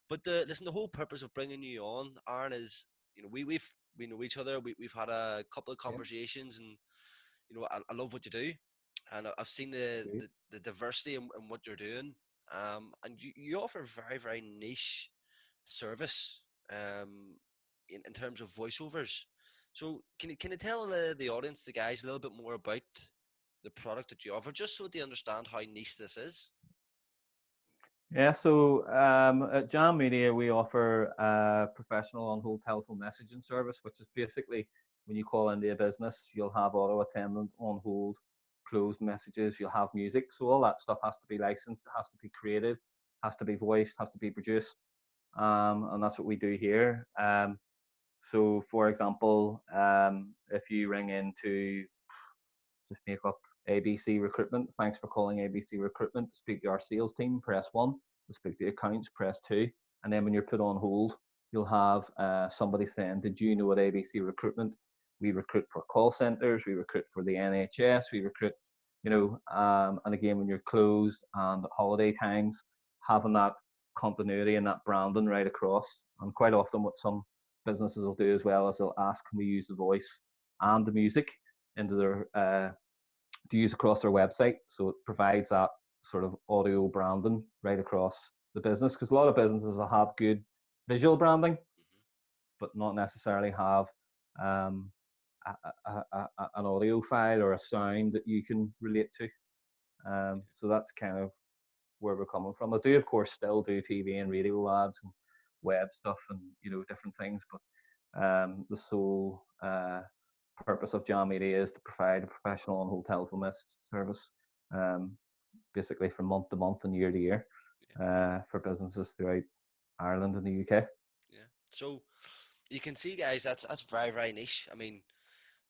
But listen, the whole purpose of bringing you on, Aaron, is we know each other. We've had a couple of Yeah, conversations, and I love what you do, and I've seen the great. the, the diversity in what you're doing. And you offer very very niche service, in terms of voiceovers. So can you tell the audience, the guys, a little bit more about the product that you offer, just so they understand how niche this is? Yeah, so at Jam Media, we offer a professional on-hold telephone messaging service, which is basically when you call into a business, you'll have auto attendant on hold, closed messages, you'll have music. So all that stuff has to be licensed, it has to be created, has to be voiced, has to be produced. And that's what we do here. So, for example, if you ring into just make up ABC Recruitment. Thanks for calling ABC Recruitment. To speak to our sales team, press 1. To speak to accounts, press 2. And then when you're put on hold, you'll have somebody saying, did you know at ABC Recruitment, we recruit for call centres, we recruit for the NHS, we recruit, and again, when you're closed and holiday times, having that continuity and that branding right across. And quite often what some businesses will do as well is they'll ask, can we use the voice and the music into their to use across their website. So it provides that sort of audio branding right across the business, because a lot of businesses will have good visual branding, Hmm. but not necessarily have um, an audio file or a sound that you can relate to. So that's kind of where we're coming from. I do, of course, still do TV and radio ads and web stuff and different things, but the sole purpose of Jam Media is to provide a professional on-hold telephone message service, um, basically from month to month and year to year, Yeah, for businesses throughout Ireland and the UK. yeah. So you can see, guys, that's very very niche. I mean,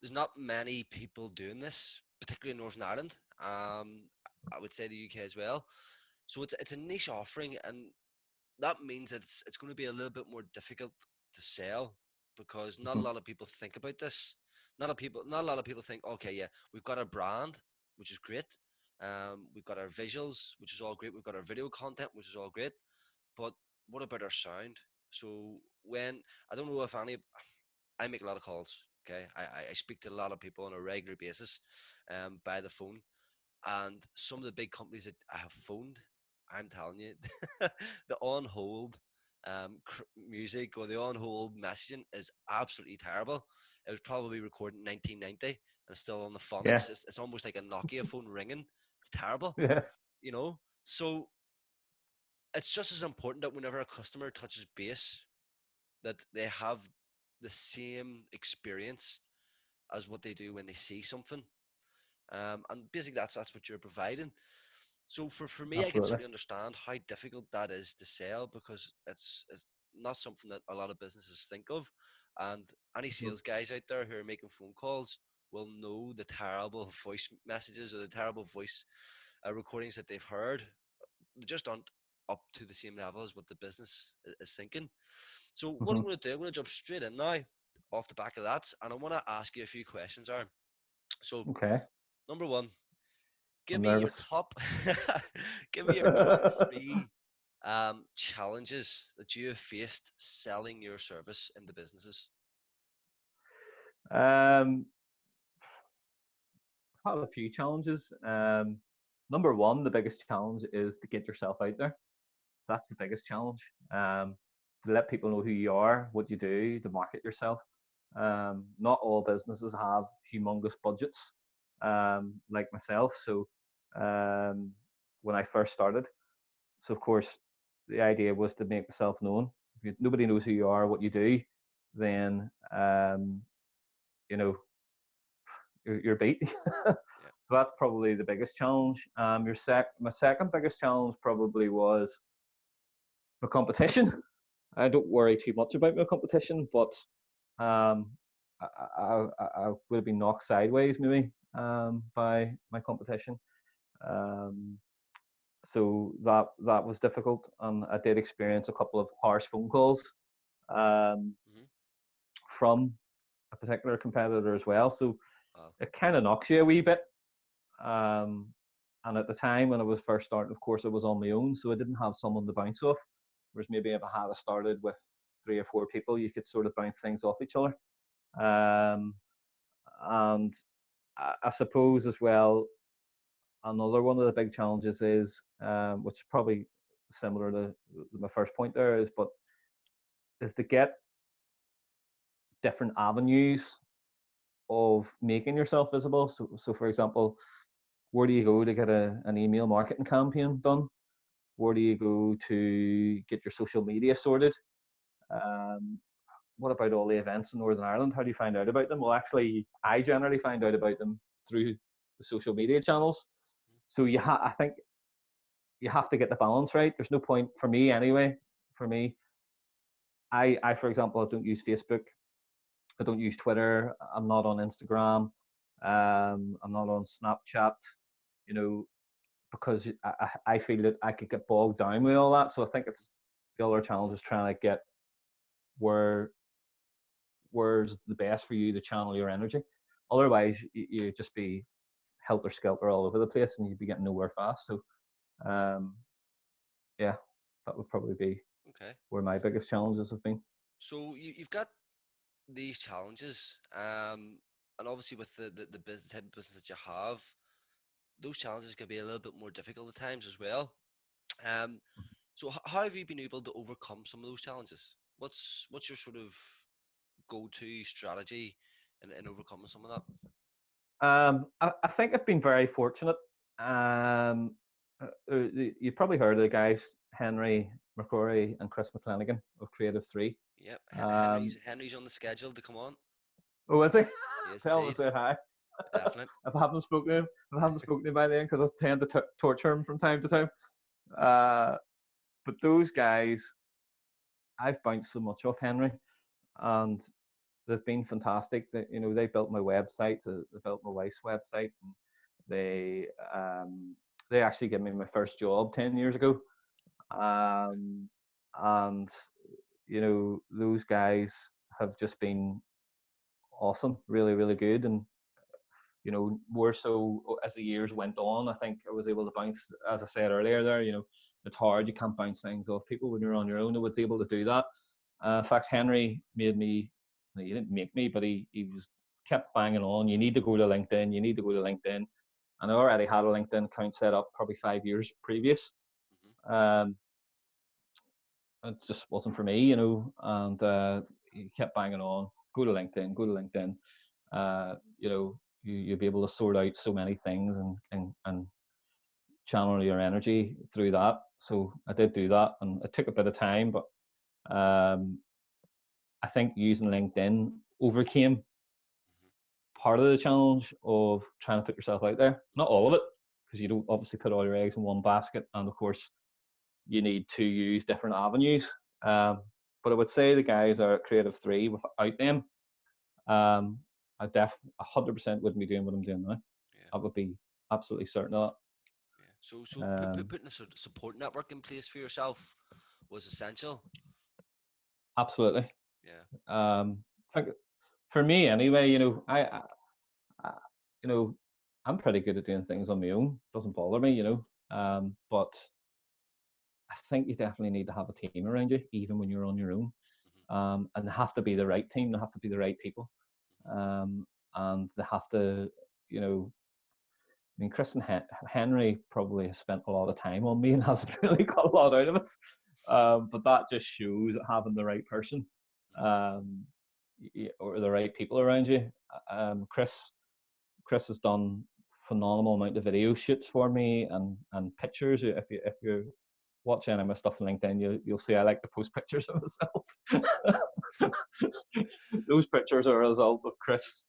there's not many people doing this, particularly in Northern Ireland. I would say the UK as well. So it's a niche offering, and that means that it's going to be a little bit more difficult to sell, because not a Mhm. lot of people think about this. Not a lot of people think, okay, yeah, we've got our brand, which is great. We've got our visuals, which is all great. We've got our video content, which is all great. But what about our sound? So when I don't know if any, I make a lot of calls. Okay, I speak to a lot of people on a regular basis, by the phone, and some of the big companies that I have phoned, I'm telling you, the on hold music or the on hold messaging is absolutely terrible. It was probably recorded in 1990 and it's still on the Yeah, phonics. It's almost like a Nokia phone ringing. It's terrible, yeah, you know. So it's just as important that whenever a customer touches base, that they have the same experience as what they do when they see something. And basically, that's what you're providing. So for me, I can absolutely. certainly understand how difficult that is to sell, because it's not something that a lot of businesses think of. And any Mhm. sales guys out there who are making phone calls will know the terrible voice messages or the terrible voice recordings that they've heard. They just aren't up to the same level as what the business is thinking. So what I'm Mhm. going to do, I'm going to jump straight in now off the back of that, and I want to ask you a few questions, Aaron. So Okay, number one, give I'm me your nervous. top give me your top three challenges that you have faced selling your service in the businesses. um, I've had a few challenges. Number one, the biggest challenge is to get yourself out there. That's the biggest challenge. To let people know who you are, what you do, to market yourself. Not all businesses have humongous budgets, like myself. So um, when I first started, so of course the idea was to make myself known. If nobody knows who you are, what you do, then you know you're beat. Yeah. So that's probably the biggest challenge. My second biggest challenge probably was my competition. I don't worry too much about my competition, but um, I would have been knocked sideways maybe by my competition. Um, so that was difficult, and I did experience a couple of harsh phone calls um, Hmm. from a particular competitor as well. So Uh, it kind of knocks you a wee bit. Um, and at the time when I was first starting, of course, I was on my own, so I didn't have someone to bounce off. Whereas maybe if I had started with 3 or 4 people, you could sort of bounce things off each other. Um, and I suppose as well, another one of the big challenges is, which is probably similar to my first point there, is to get different avenues of making yourself visible. So for example, where do you go to get an email marketing campaign done? Where do you go to get your social media sorted? Um, what about all the events in Northern Ireland? How do you find out about them? Well, actually, I generally find out about them through the social media channels. So I think you have to get the balance right. There's no point for me anyway. For me, for example, I don't use Facebook. I don't use Twitter. I'm not on Instagram. I'm not on Snapchat. You know, because I feel that I could get bogged down with all that. So I think it's the other challenge is trying to get where where's the best for you to channel your energy. Otherwise, you just be helter skelter all over the place, and you'd be getting nowhere fast. So, um, yeah, that would probably be Okay. where my biggest challenges have been. So you've got these challenges, and obviously with the business type of business that you have, those challenges can be a little bit more difficult at times as well. Um, so how have you been able to overcome some of those challenges? What's your sort of go-to strategy in overcoming some of that? I think I've been very fortunate. Um, you probably heard of the guys Henry McCrory and Chris McClanagan of Creative Three. Yep, Um, Henry's on the schedule to come on. oh, is he? Yes, Tell him I indeed, said hi. definitely. If I haven't spoken to him, if I haven't spoken to him by then, because I tend to torture him from time to time. Uh, but those guys, I've bounced so much off Henry, and they've been fantastic. They built my website, they built my wife's website, and they um, they actually gave me my first job 10 years ago. And those guys have just been awesome, really, really good. And more so as the years went on, I think I was able to bounce, as I said earlier there, it's hard. You can't bounce things off people when you're on your own. I was able to do that. In fact, Henry made me, he didn't make me, but he was kept banging on. You need to go to LinkedIn. You need to go to LinkedIn. And I already had a LinkedIn account set up probably 5 years previous. Hmm. Um, it just wasn't for me, and he kept banging on. Go to LinkedIn, go to LinkedIn. You'll be able to sort out so many things and channel your energy through that. So I did do that, and it took a bit of time, but um, I think using LinkedIn overcame part of the challenge of trying to put yourself out there. Not all of it, because you don't obviously put all your eggs in one basket, and of course you need to use different avenues. But I would say the guys are at Creative Three. Without them, um, I 100% wouldn't be doing what I'm doing now. Yeah, I would be absolutely certain of yeah. So that. putting a sort of support network in place for yourself was essential. Absolutely. Yeah. I think for me anyway, I you know, I'm pretty good at doing things on my own. Doesn't bother me, but I think you definitely need to have a team around you, even when you're on your own. Hmm. And they have to be the right team. They have to be the right people. Um, and they have to, you know, I mean, Chris and Henry probably has spent a lot of time on me and hasn't really got a lot out of it. But that just shows that having the right person, um, or the right people around you. Chris has done phenomenal amount of video shoots for me and pictures. If you watch any of my stuff on LinkedIn, you'll see I like to post pictures of myself. Those pictures are a result of Chris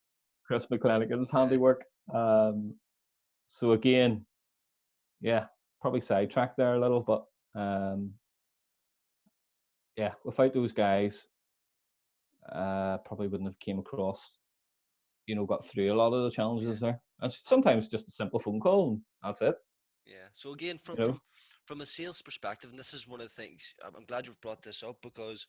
McClanagan's Yeah. handiwork. Um, so again, yeah, probably sidetracked there a little, but yeah, without those guys, probably wouldn't have came across, got through a lot of the Yeah. challenges there. And sometimes just a simple phone call, and that's it. Yeah. So again, You know, from a sales perspective, and this is one of the things I'm glad you've brought this up, because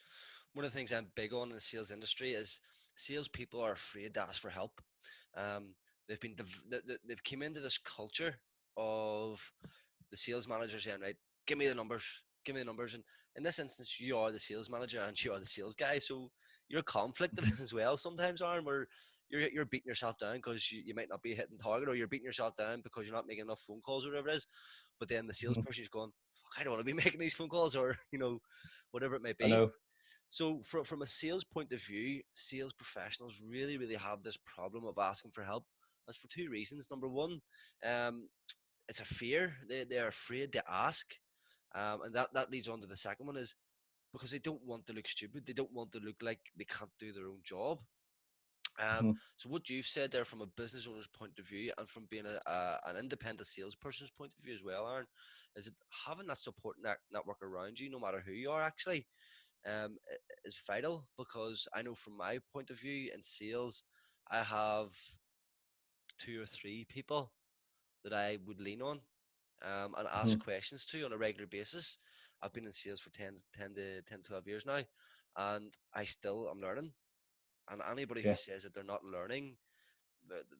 one of the things I'm big on in the sales industry is salespeople are afraid to ask for help. Um, they've came into this culture of the sales manager saying, right, give me the numbers, give me the numbers. And in this instance, you are the sales manager and you are the sales guy, so you're conflicted Mhm. as well sometimes, Aaron, where you're beating yourself down because you might not be hitting target, or you're beating yourself down because you're not making enough phone calls or whatever it is. But then the Mhm. salesperson is going, "Fuck, I don't want to be making these phone calls," or whatever it may I be. know. So from a sales point of view, sales professionals really have this problem of asking for help. That's for two reasons. Number one, um, it's a fear. They're afraid to ask, and that leads on to the second one, is because they don't want to look stupid. They don't want to look like they can't do their own job. Mhm. So what you've said there from a business owner's point of view and from being an independent salesperson's point of view as well, Aaron, is that having that support network around you, no matter who you are, actually, is vital. Because I know from my point of view in sales, I have two or three people that I would lean on, and ask Mhm. questions to on a regular basis. I've been in sales for 12 years now, and I'm learning. And anybody who Yeah. says that they're not learning,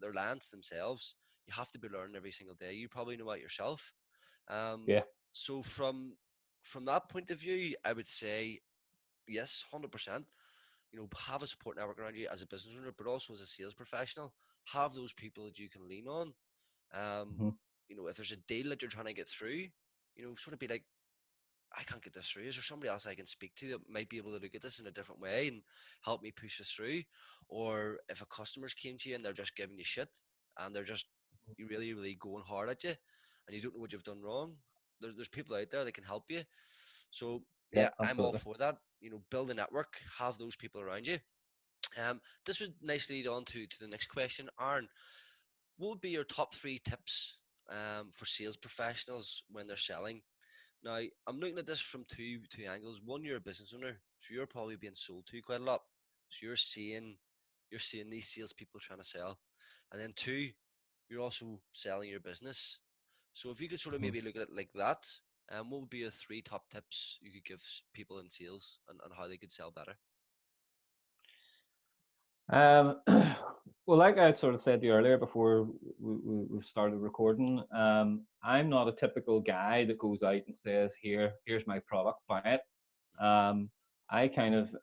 they're lying to themselves. You have to be learning every single day. You probably know that yourself. Um, Yeah. so from that point of view, I would say yes, 100%. Have a support network around you as a business owner, but also as a sales professional. Have those people that you can lean on. Um, Mhm. if there's a deal that you're trying to get through, sort of be like, I can't get this through. Is there somebody else I can speak to that might be able to look at this in a different way and help me push this through? Or if a customer's came to you and they're just giving you shit and they're just you really going hard at you and you don't know what you've done wrong, there's people out there that can help you. So Yeah. yeah, I'm all Absolutely. for that. Build a network, have those people around you. This would nicely lead on to the next question, Aaron. What would be your top three tips for sales professionals when they're selling? Now, I'm looking at this from two angles. One, you're a business owner, so you're probably being sold to quite a lot. So you're seeing these salespeople trying to sell, and then two, you're also selling your business. So if you could sort of Mhm. maybe look at it like that, what would be your three top tips you could give people in sales and how they could sell better? Um, well, like I had sort of said to you earlier before we started recording, I'm not a typical guy that goes out and says, here's my product, buy it. Um, I kind of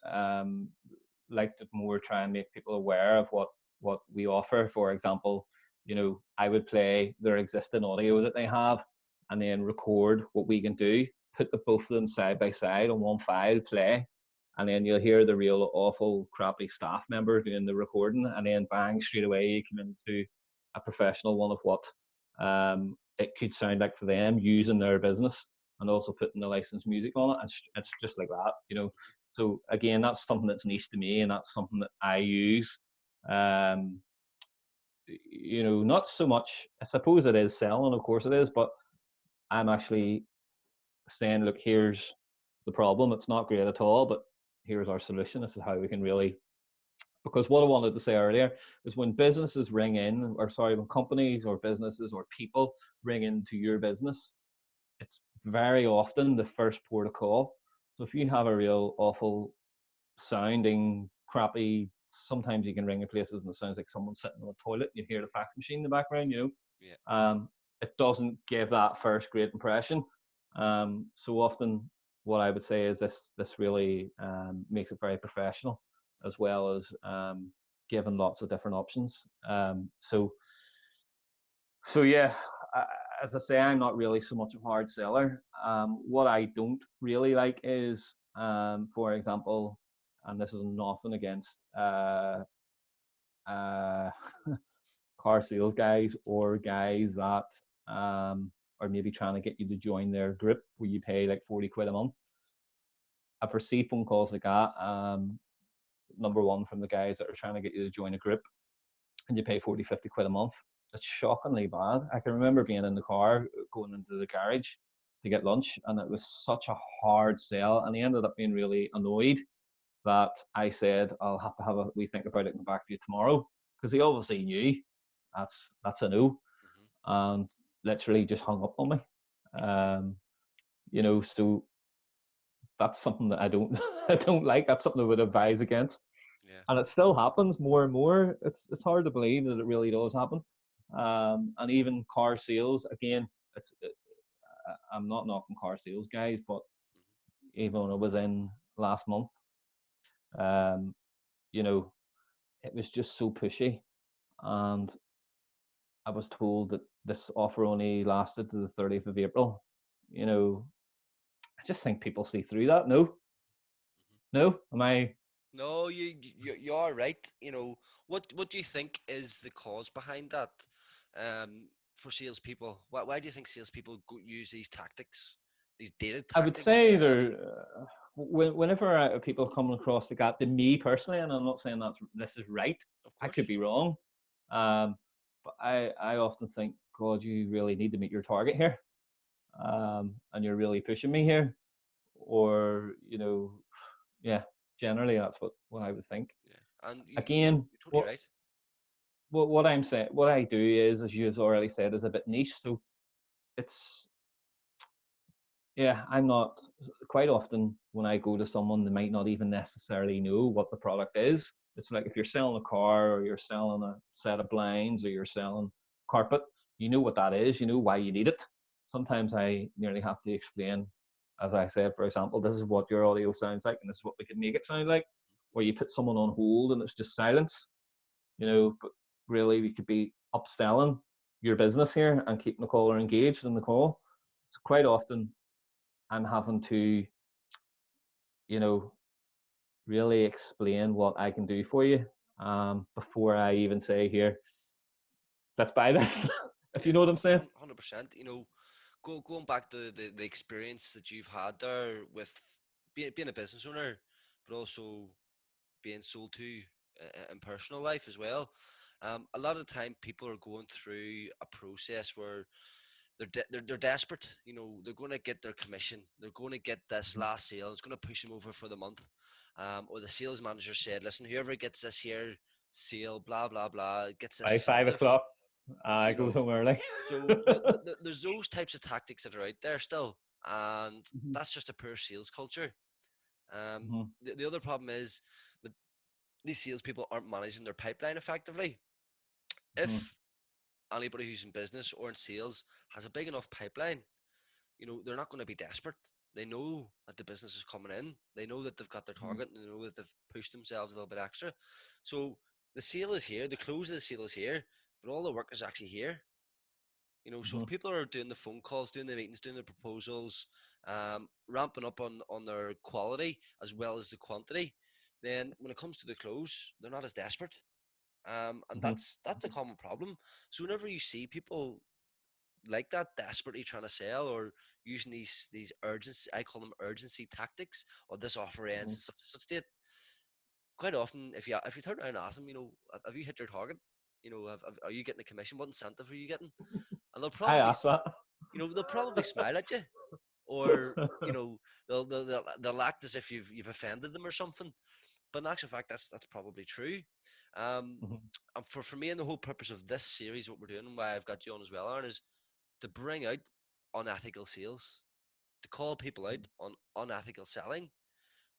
like to more try and make people aware of what we offer. For example, I would play their existing audio that they have and then record what we can do, put the both of them side by side on one file, play, and then you'll hear the real awful crappy staff member doing the recording, and then bang, straight away you come into a professional one of what it could sound like for them using their business and also putting the licensed music on it. It's just like that. So again, that's something that's niche to me, and that's something that I use. Um, not so much. I suppose it is selling, of course it is, but I'm actually saying, look, here's the problem. It's not great at all, but here's our solution. This is how we can really. Because what I wanted to say earlier is when businesses ring in, or sorry, when companies or businesses or people ring into your business, it's very often the first port of call. So if you have a real awful sounding, crappy, sometimes you can ring in places and it sounds like someone's sitting on a toilet. You hear the fax machine in the background. Yeah. It doesn't give that first great impression. So often, what I would say is this really makes it very professional, as well as giving lots of different options. So yeah, as I say, I'm not really so much a hard seller. What I don't really like is, for example, and this is nothing against uh, car sales guys or guys that are maybe trying to get you to join their group where you pay like 40 quid a month. I've received phone calls like that. Number one, from the guys that are trying to get you to join a group and you pay 40, 50 quid a month. It's shockingly bad. I can remember being in the car going into the garage to get lunch, and it was such a hard sell. And he ended up being really annoyed that I said, I'll have to have a wee think about it and come back to you tomorrow. Because he obviously knew that's a no, Hmm. and literally just hung up on me. So that's something that I don't I don't like. That's something I would advise against. Yeah. And it still happens more and more. It's hard to believe that it really does happen. And even car sales, again, I'm not knocking car sales guys, but even when I was in last month. Um, you know, it was just so pushy, and I was told that this offer only lasted to the 30th of April. You know, I just think people see through that. No, Mhm. no, am I? No, you are right. You know, what do you think is the cause behind that? For salespeople, why do you think salespeople use these tactics, these dated I would tactics say more often? there. Whenever people come across the gap, to me personally, and I'm not saying that's this is right. Of I could course. be wrong, um, but I often think, God, you really need to meet your target here, and you're really pushing me here, or yeah. Generally, that's what I would think. Yeah, and Again, you're totally right. what I'm saying, what I do is, as you have already said, is a bit niche. So it's yeah, I'm not quite often when I go to someone, they might not even necessarily know what the product is. It's like if you're selling a car or you're selling a set of blinds or you're selling carpet, you know what that is, you know why you need it. Sometimes I nearly have to explain, as I said, for example, this is what your audio sounds like and this is what we can make it sound like, where you put someone on hold and it's just silence, but really we could be upselling your business here and keeping the caller engaged in the call. So quite often I'm having to, you know, really explain what I can do for you before I even say, here, let's buy this, if you Yeah, know what I'm saying. 100%. You know, going back to the experience that you've had there with being a business owner, but also being sold to in personal life as well. A lot of the time, people are going through a process where they're desperate. You know, they're going to get their commission. They're going to get this Mhm. last sale. It's going to push them over for the month. Or the sales manager said, "Listen, whoever gets this here sale, blah blah blah, gets this By five incentive." o'clock, I You go know, home early. so there's those types of tactics that are out there still, and Mhm. that's just a poor sales culture. Mhm. The other problem is that these salespeople aren't managing their pipeline effectively. Mhm. If anybody who's in business or in sales has a big enough pipeline, they're not going to be desperate. They know that the business is coming in. They know that they've got their Mhm. target. And they know that they've pushed themselves a little bit extra. So the sale is here. The close of the sale is here. But all the work is actually here. So if Mhm. people are doing the phone calls, doing the meetings, doing the proposals, ramping up on their quality as well as the quantity, then when it comes to the close, they're not as desperate. And Mhm. that's a common problem. So whenever you see people like that desperately trying to sell or using these urgency, I call them urgency tactics, or this offer ends Mhm. at such and such date. Quite often, if you turn around and ask them, have you hit your target? Are you getting a commission? What incentive are you getting? And I asked that. they'll probably smile at you, or they'll act as if you've offended them or something. But in actual fact, that's probably true. Um, Mhm. and for me, and the whole purpose of this series, what we're doing, and why I've got you on as well, Aaron, is to bring out unethical sales, to call people out on unethical selling,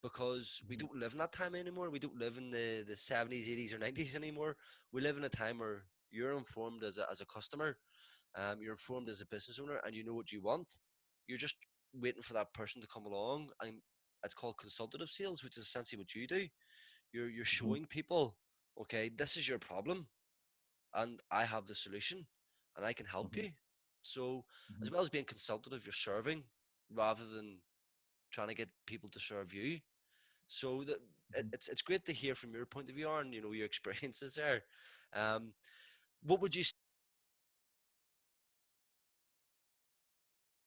because we Mhm. don't live in that time anymore. We don't live in the 70s, 80s, or 90s anymore. We live in a time where you're informed as a customer, you're informed as a business owner, and you know what you want. You're just waiting for that person to come along, and it's called consultative sales, which is essentially what you do. You're Mhm. showing people, okay, this is your problem, and I have the solution, and I can help Mhm. you. So, as Mhm. well as being consultative, you're serving rather than trying to get people to serve you. So Mhm. it's great to hear from your point of view, and your experiences there. Um, what would you